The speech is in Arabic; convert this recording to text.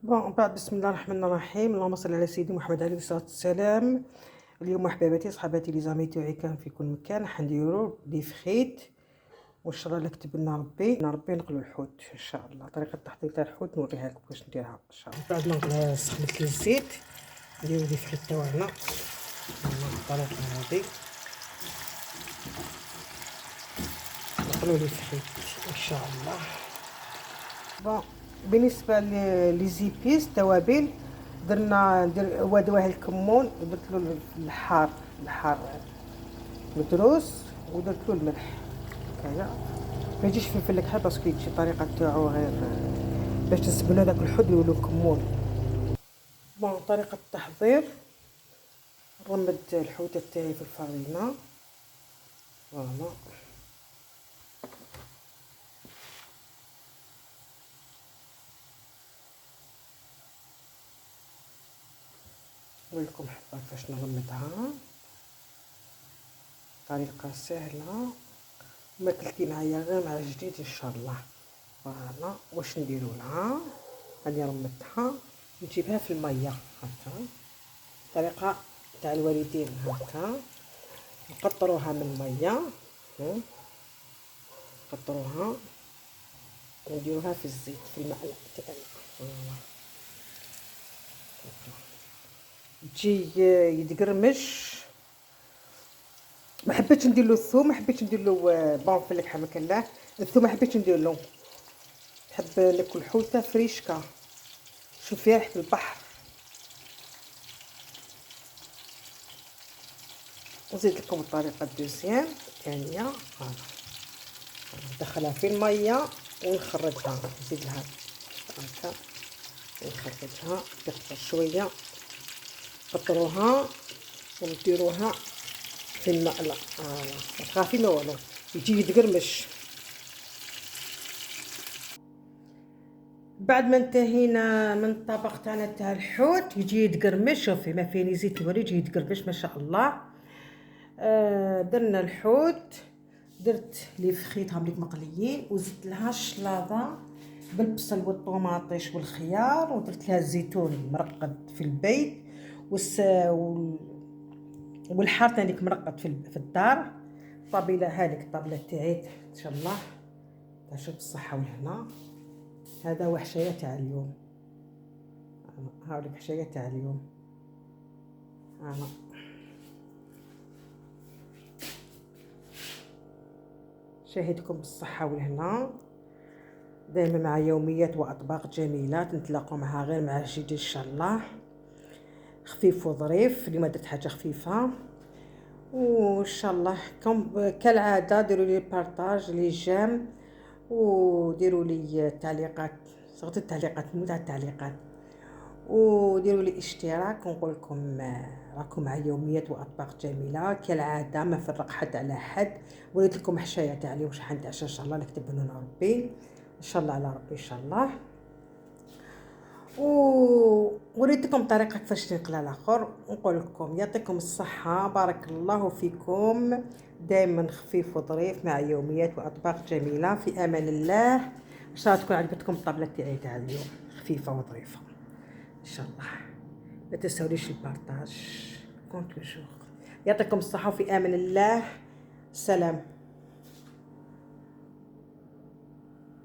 بعد بسم الله الرحمن الرحيم، اللهم صل على سيدنا محمد عليه الصلاة والسلام. اليوم احباباتي صحباتي لي زامي تاعي كان في كل مكان حنديرو دي فخيت وان شاء الله كتب لنا ربي نقلو الحوت ان شاء الله. طريقة تحضير تاع الحوت نوريها لكم كيفاش نديرها ان شاء الله. بعد ما سخنت الزيت نديرو دي فخيت تاعنا بالطريقة هذه، نقلو لي فخيت ان شاء الله. بالنسبه لي زيبيس توابل ودواه الكمون، درت له الحار مدروس ودرت له الملح هكايا. ما يجيش فلفل كحل باسكو شي طريقه تاعو غير باش تسبلوا داك الحوت يولو كمون. طريقه التحضير، رمد الحوته تاعي في الفرينه فوالا. نوريكم حبه كيفاش نغمدها، طريقه سهله ما كلتي معايا غير مع جديد ان شاء الله. فوالا واش نديرو لها، هاني رمدتها نجيبها في الميه هكا، طريقه تاع الوالدين هكا. نقطروها من الميه، نقطروها ونديروها في الزيت في المقله تاعنا فوالا. تجي يتقرمش. ما حبيتش ندير له الثوم، ما حبيتش ندير له بونفليك حماك الله. الثوم ما حبيتش ندير له، نحب ناكل حوته فريشكا شوف فيها ريحه البحر. نزيد لكم الطريقه الدوزيام الثانيه، ندخلها في الميه ونخرجها، نزيد لها هكا ونخرجها تقطر شويه، قطروها ونديروها في المقله. ما تخافي ما والو، يجي يتقرمش. بعد ما انتهينا من الطبق تاعنا تاع الحوت يجي يتقرمش، شوفي ما فيه زيت الوريد يجي يتقرمش ما شاء الله. درنا الحوت، درت لي فخيتهم ليك مقليين وزدت لها الشلاضه بالبصل والطوماطيش والخيار، ودرت لها الزيتون مرقد في البيت والحار تانيك مرقد في الدار. الطابله هذيك الطابله تاعي ان شاء الله تعيشوا بالصحه والهنا. هذا هو حشايه تاع اليوم، هاوليك حشايه تاع اليوم. شاهدكم بالصحة والهنا، دائما مع يوميات وأطباق جميلة نتلاقوا معها غير مع جديد إن شاء الله، خفيف وظريف. اليوم درت حاجة خفيفة وإن شاء الله كالعادة ديروا لي بارطاج لي جيم وديروا لي تعليقات، صغت التعليقات مو تاع التعليقات، وديروا لي اشتراك. ونقول لكم راكم مع يوميات واطباق جميله كالعاده، ما فرق حد على حد. وريت لكم حشايه تاع اليوم واش حنتعشى ان شاء الله، نكتب لنا ربي ان شاء الله على ربي ان شاء الله. وريت لكم طريقه كيفاش نقلى الاخر. نقول لكم يعطيكم الصحه، بارك الله فيكم، دائما خفيف وظريف مع يوميات واطباق جميله. في امان الله. ان شاء الله تكون عجبتكم الطابله تاعي تاع اليوم خفيفه وظريفه ان شاء الله. لا تنساوليش البارطاج كون توجور. يعطيكم الصحة وفي امان الله. سلام.